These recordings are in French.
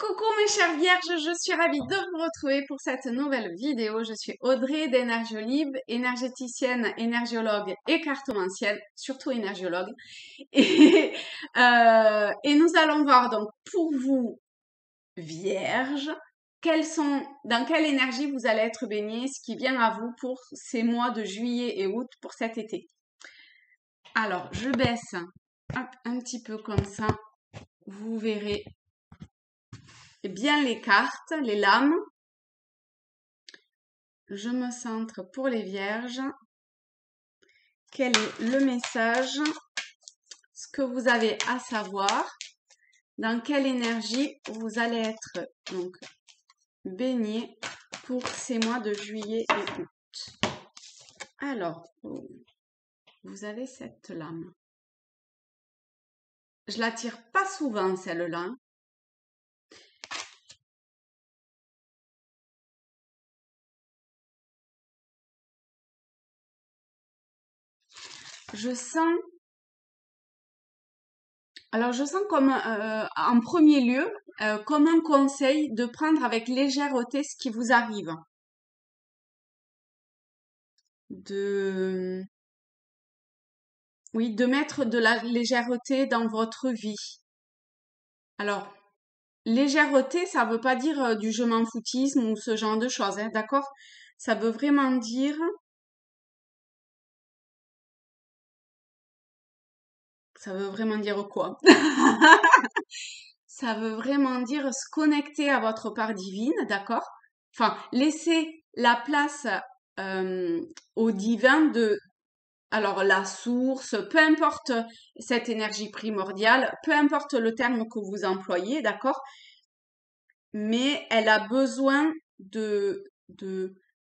Coucou mes chères vierges, je suis ravie de vous retrouver pour cette nouvelle vidéo. Je suis Audrey d'Énergiolib, énergéticienne, énergiologue et cartomancienne, surtout énergiologue. Et, et nous allons voir donc pour vous, vierges, dans quelle énergie vous allez être baignés, ce qui vient à vous pour ces mois de juillet et août pour cet été. Alors, je baisse hop, un petit peu comme ça, vous verrez bien les cartes, les lames. Je me centre pour les vierges. Quel est le message? Ce que vous avez à savoir? Dans quelle énergie vous allez être donc baigné pour ces mois de juillet et août? Alors, vous avez cette lame. Je la tire pas souvent celle-là. Je sens comme, en premier lieu, comme un conseil de prendre avec légèreté ce qui vous arrive. Oui, de mettre de la légèreté dans votre vie. Alors, légèreté, ça veut pas dire du je m'en foutisme ou ce genre de choses, hein, d'accord? Ça veut vraiment dire quoi? Ça veut vraiment dire se connecter à votre part divine, d'accord? Enfin, laisser la place au divin alors la source, peu importe cette énergie primordiale, peu importe le terme que vous employez, d'accord? Mais elle a besoin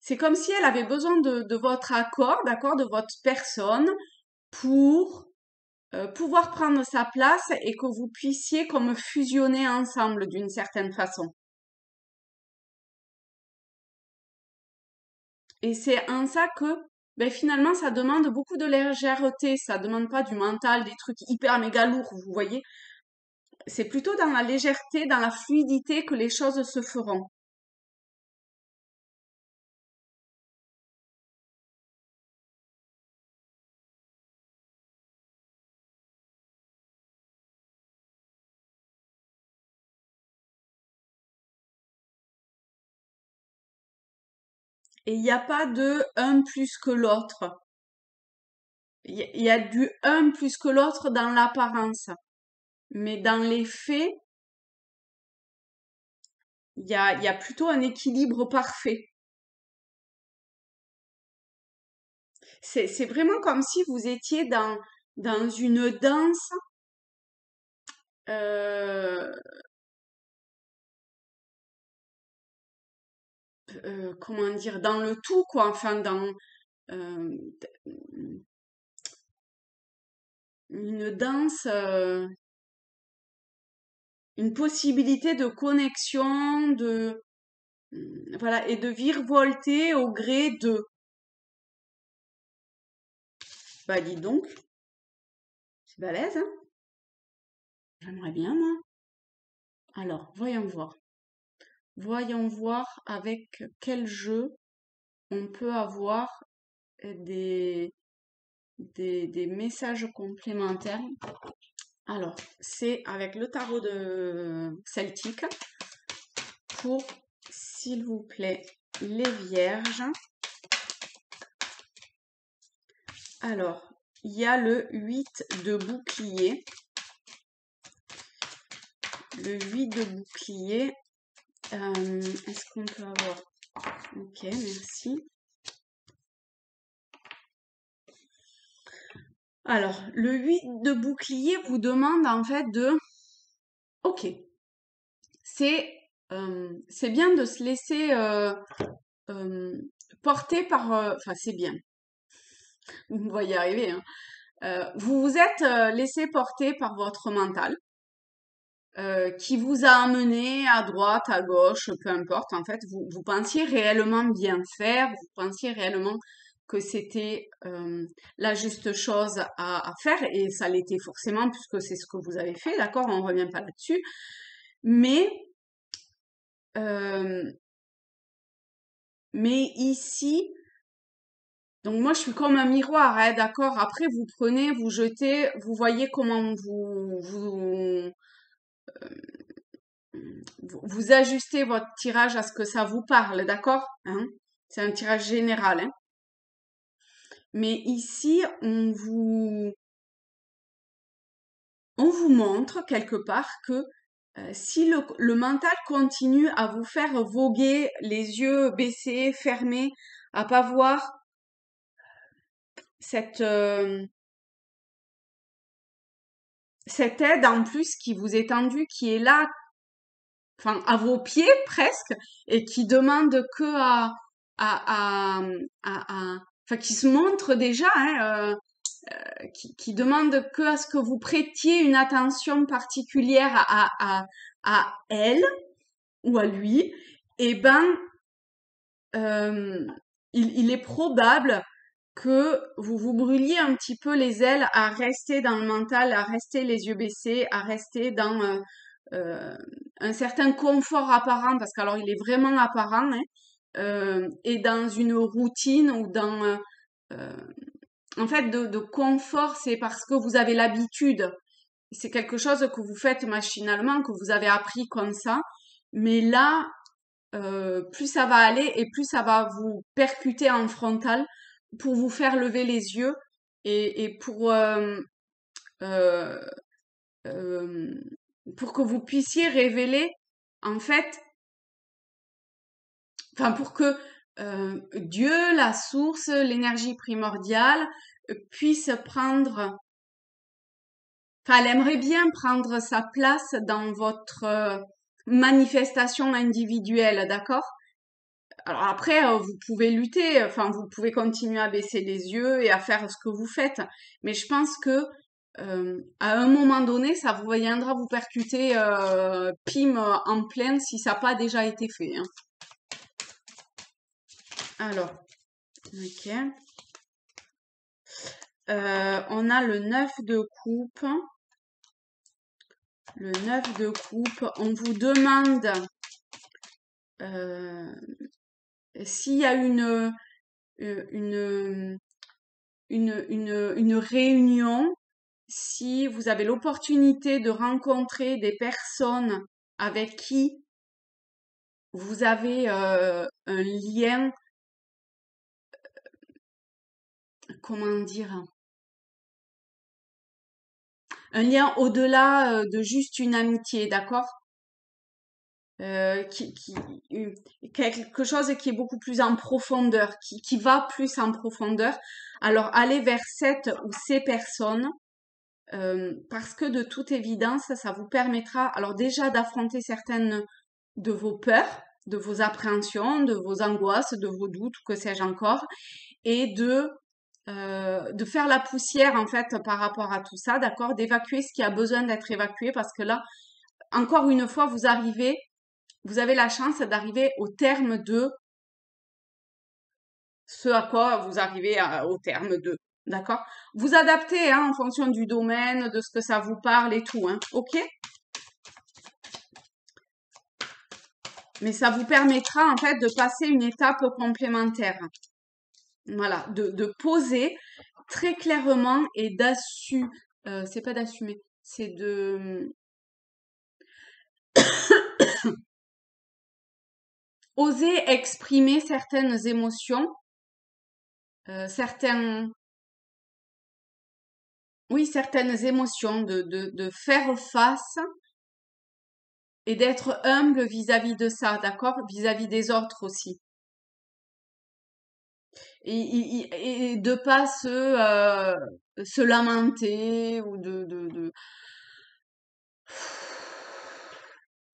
c'est comme si elle avait besoin de votre accord, d'accord, de votre personne pour pouvoir prendre sa place et que vous puissiez comme fusionner ensemble d'une certaine façon. Et c'est en ça que ben, finalement ça demande beaucoup de légèreté, ça demande pas du mental, des trucs hyper méga lourds, vous voyez. C'est plutôt dans la légèreté, dans la fluidité que les choses se feront. Et il n'y a pas de un plus que l'autre. Il y a du un plus que l'autre dans l'apparence. Mais dans les faits, il y a plutôt un équilibre parfait. C'est vraiment comme si vous étiez dans une danse, euh, comment dire, dans le tout, quoi. Enfin, dans euh, une danse, une possibilité de connexion, voilà, et de virevolter au gré de. Bah, dis donc, c'est balèze, hein? J'aimerais bien, moi. Alors, voyons voir. Voyons voir avec quel jeu on peut avoir des, des messages complémentaires. Alors, c'est avec le tarot de celtique pour, s'il vous plaît, les vierges. Alors, il y a le 8 de bouclier. Le 8 de bouclier. Est-ce qu'on peut avoir... Ok, merci. Alors, le 8 de bouclier vous demande en fait de... Ok, c'est bien de se laisser porter par... Enfin, c'est bien. Vous va y arriver, hein. Vous vous êtes laissé porter par votre mental qui vous a amené à droite, à gauche, peu importe. En fait, vous pensiez réellement bien faire, vous pensiez réellement que c'était la juste chose à faire, et ça l'était forcément puisque c'est ce que vous avez fait, d'accord? On revient pas là-dessus. Mais Euh, mais ici, donc moi je suis comme un miroir, hein, d'accord? Après vous prenez, vous jetez, vous voyez comment vous ajustez votre tirage à ce que ça vous parle, d'accord? Hein? C'est un tirage général, hein. Mais ici, on vous montre quelque part que si le mental continue à vous faire voguer les yeux baissés, fermés, à pas voir cette, cette aide en plus qui vous est tendue, qui est là, enfin à vos pieds presque, et qui demande que à, enfin qui se montre déjà, hein, qui demande que à ce que vous prêtiez une attention particulière à elle ou à lui, eh ben, euh, il est probable que vous vous brûliez un petit peu les ailes à rester dans le mental, à rester les yeux baissés, à rester dans euh, un certain confort apparent, parce qu'alors il est vraiment apparent, hein, et dans une routine ou dans euh, en fait de confort, c'est parce que vous avez l'habitude. C'est quelque chose que vous faites machinalement, que vous avez appris comme ça. Mais là, plus ça va aller et plus ça va vous percuter en frontal pour vous faire lever les yeux et euh, euh, pour que vous puissiez révéler, en fait, enfin pour que Dieu, la source, l'énergie primordiale, puisse prendre, enfin elle aimerait bien prendre sa place dans votre manifestation individuelle, d'accord? Alors après, vous pouvez lutter, enfin vous pouvez continuer à baisser les yeux et à faire ce que vous faites, mais je pense que à un moment donné, ça vous viendra vous percuter pim en pleine si ça n'a pas déjà été fait, hein. Alors, ok. On a le 9 de coupe. Le 9 de coupe, on vous demande euh, s'il y a une, une réunion, si vous avez l'opportunité de rencontrer des personnes avec qui vous avez un lien, comment dire, un lien au-delà de juste une amitié, d'accord? Euh, quelque chose qui est beaucoup plus en profondeur, qui va plus en profondeur. Alors, allez vers cette ou ces personnes, parce que de toute évidence, ça vous permettra, alors déjà d'affronter certaines de vos peurs, de vos appréhensions, de vos angoisses, de vos doutes, que sais-je encore, et de faire la poussière en fait par rapport à tout ça, d'accord, d'évacuer ce qui a besoin d'être évacué, parce que là, encore une fois, vous avez la chance d'arriver au terme de ce à quoi vous arrivez au terme de. D'accord? Vous adaptez hein, en fonction du domaine, de ce que ça vous parle et tout. Hein, ok? Mais ça vous permettra en fait de passer une étape complémentaire. Voilà, de poser très clairement et d'assumer. C'est pas d'assumer, c'est de oser exprimer certaines émotions, certains, oui, certaines émotions, de faire face et d'être humble vis-à-vis de ça, d'accord? Vis-à-vis des autres aussi. Et de pas se lamenter ou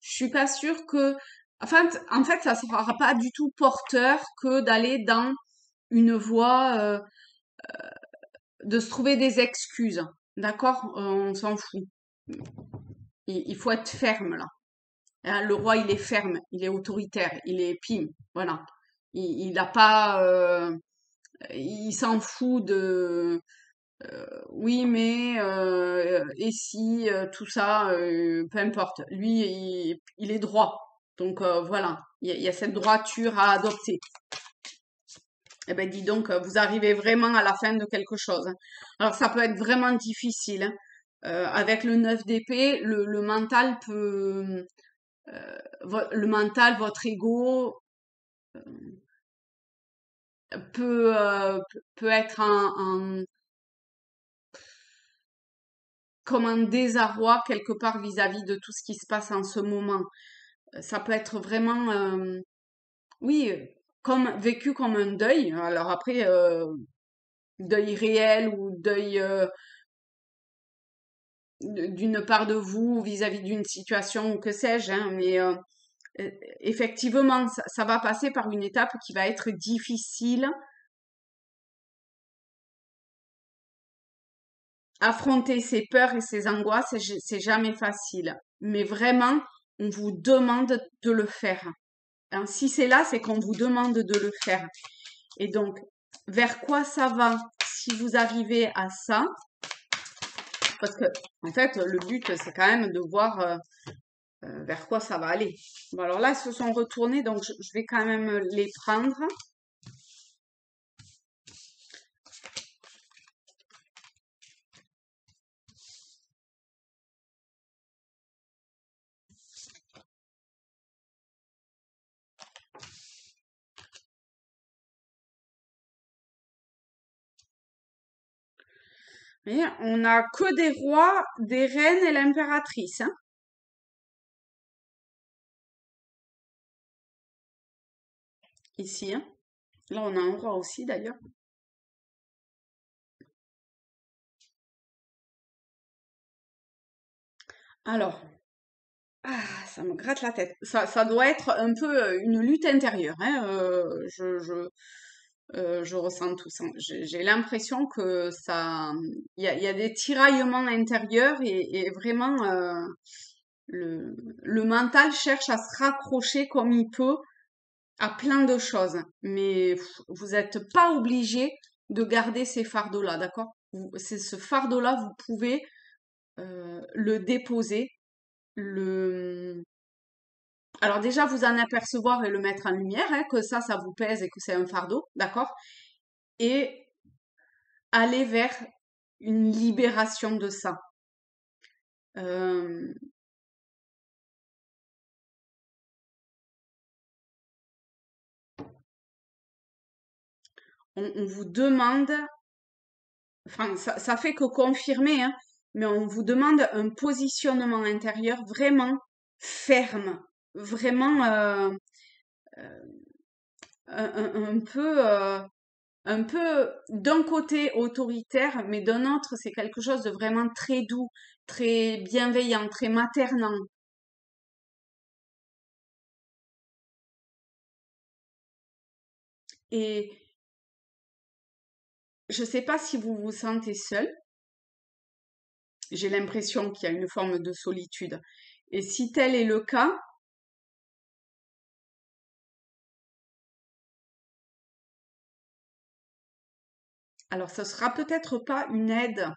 je suis pas sûre que, enfin, en fait, ça sera pas du tout porteur que d'aller dans une voie, de se trouver des excuses. D'accord? On s'en fout. Il faut être ferme, là. Hein, le roi, il est ferme, il est autoritaire, il est pim, voilà. Il a pas, il s'en fout de, oui, mais et si tout ça, peu importe. Lui, il est droit. Donc voilà, il y a cette droiture à adopter. Eh ben dis donc, vous arrivez vraiment à la fin de quelque chose, hein. Alors ça peut être vraiment difficile, hein. Avec le 9 d'épée, le mental peut, le mental, votre ego peut être comme un désarroi quelque part vis-à-vis de tout ce qui se passe en ce moment. Ça peut être vraiment, oui, comme vécu comme un deuil. Alors après, deuil réel ou deuil d'une part de vous vis-à-vis d'une situation ou que sais-je, hein, mais euh, effectivement, ça va passer par une étape qui va être difficile. Affronter ses peurs et ses angoisses, c'est jamais facile. Mais vraiment, on vous demande de le faire, hein. Si c'est là, c'est qu'on vous demande de le faire. Et donc, vers quoi ça va si vous arrivez à ça? Parce que, en fait, le but, c'est quand même de voir vers quoi ça va aller. Bon, alors là, ils se sont retournés, donc je vais quand même les prendre. Et on a que des rois, des reines et l'impératrice, hein, ici, hein. Là, on a un roi aussi, d'ailleurs. Alors, ça me gratte la tête. Ça doit être un peu une lutte intérieure, hein. Je ressens tout ça. J'ai l'impression que ça, il y a des tiraillements intérieurs et vraiment le mental cherche à se raccrocher comme il peut à plein de choses. Mais vous n'êtes pas obligé de garder ces fardeaux-là, d'accord? C'est ce fardeau-là, vous pouvez le déposer, le alors déjà, vous en apercevoir et le mettre en lumière, hein, que ça vous pèse et que c'est un fardeau, d'accord? Et aller vers une libération de ça. Euh, on vous demande, enfin, ça fait que confirmer, hein, mais on vous demande un positionnement intérieur vraiment ferme, vraiment un peu d'un côté autoritaire, mais d'un autre, c'est quelque chose de vraiment très doux, très bienveillant, très maternant. Et je ne sais pas si vous vous sentez seul. J'ai l'impression qu'il y a une forme de solitude. Et si tel est le cas, alors ce sera peut-être pas une aide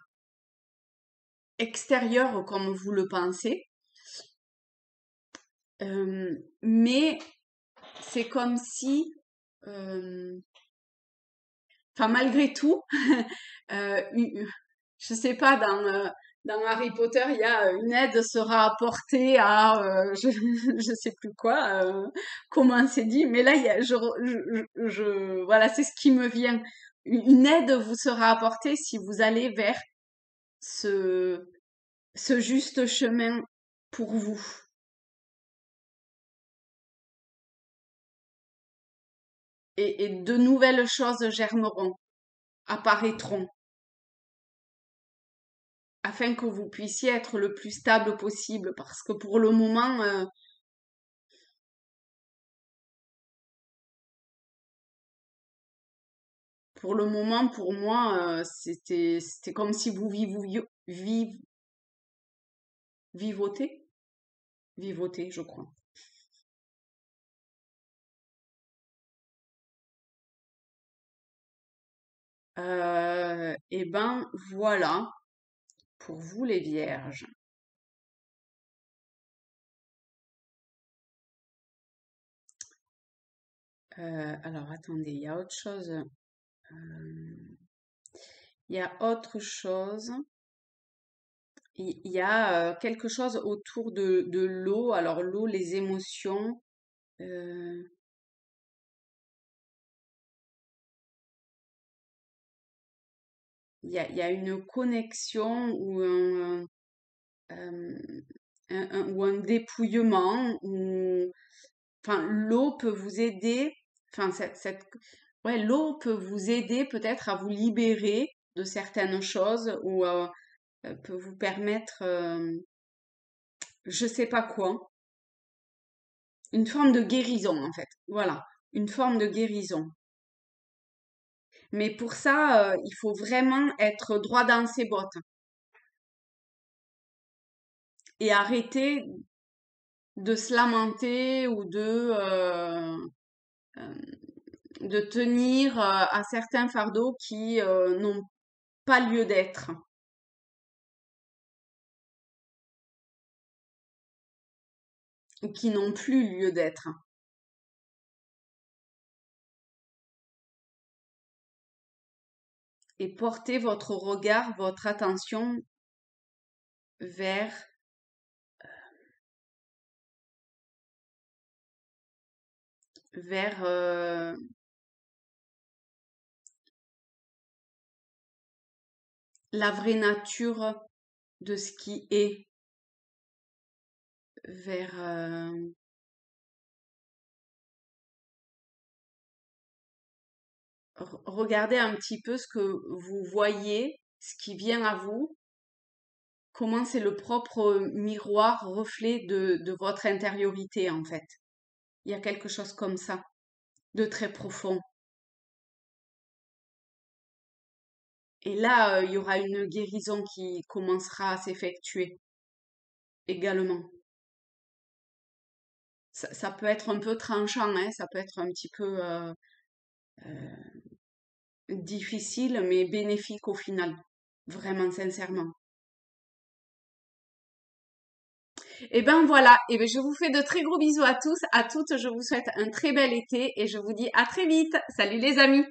extérieure comme vous le pensez, mais c'est comme si, euh, enfin malgré tout, je sais pas, dans Harry Potter, il y a une aide sera apportée à, je sais plus quoi, comment c'est dit, mais là, il y a, voilà, c'est ce qui me vient. Une aide vous sera apportée si vous allez vers ce, ce juste chemin pour vous. Et de nouvelles choses germeront, apparaîtront, afin que vous puissiez être le plus stable possible, parce que pour le moment, pour moi, c'était comme si vous vivotez, vivotez, je crois. Et ben voilà pour vous les vierges. Alors, attendez, il y a autre chose. Il y a autre chose. Il y a quelque chose autour de l'eau. Alors, l'eau, les émotions. euh, il y a une connexion euh, ou un dépouillement. Enfin, l'eau peut vous aider. Enfin, ouais, l'eau peut vous aider peut-être à vous libérer de certaines choses ou peut vous permettre, je sais pas quoi, une forme de guérison en fait. Voilà, une forme de guérison. Mais pour ça, il faut vraiment être droit dans ses bottes et arrêter de se lamenter ou euh, de tenir à certains fardeaux qui n'ont pas lieu d'être ou qui n'ont plus lieu d'être. Et porter votre regard, votre attention vers vers la vraie nature de ce qui est, vers regardez un petit peu ce que vous voyez, ce qui vient à vous, comment c'est le propre miroir, reflet de votre intériorité en fait. Il y a quelque chose comme ça, de très profond. Et là, il y aura une guérison qui commencera à s'effectuer également. Ça peut être un peu tranchant, hein, ça peut être un petit peu euh, difficile, mais bénéfique au final. Vraiment, sincèrement. Et ben voilà, et ben je vous fais de très gros bisous à tous, à toutes, je vous souhaite un très bel été et je vous dis à très vite. Salut les amis!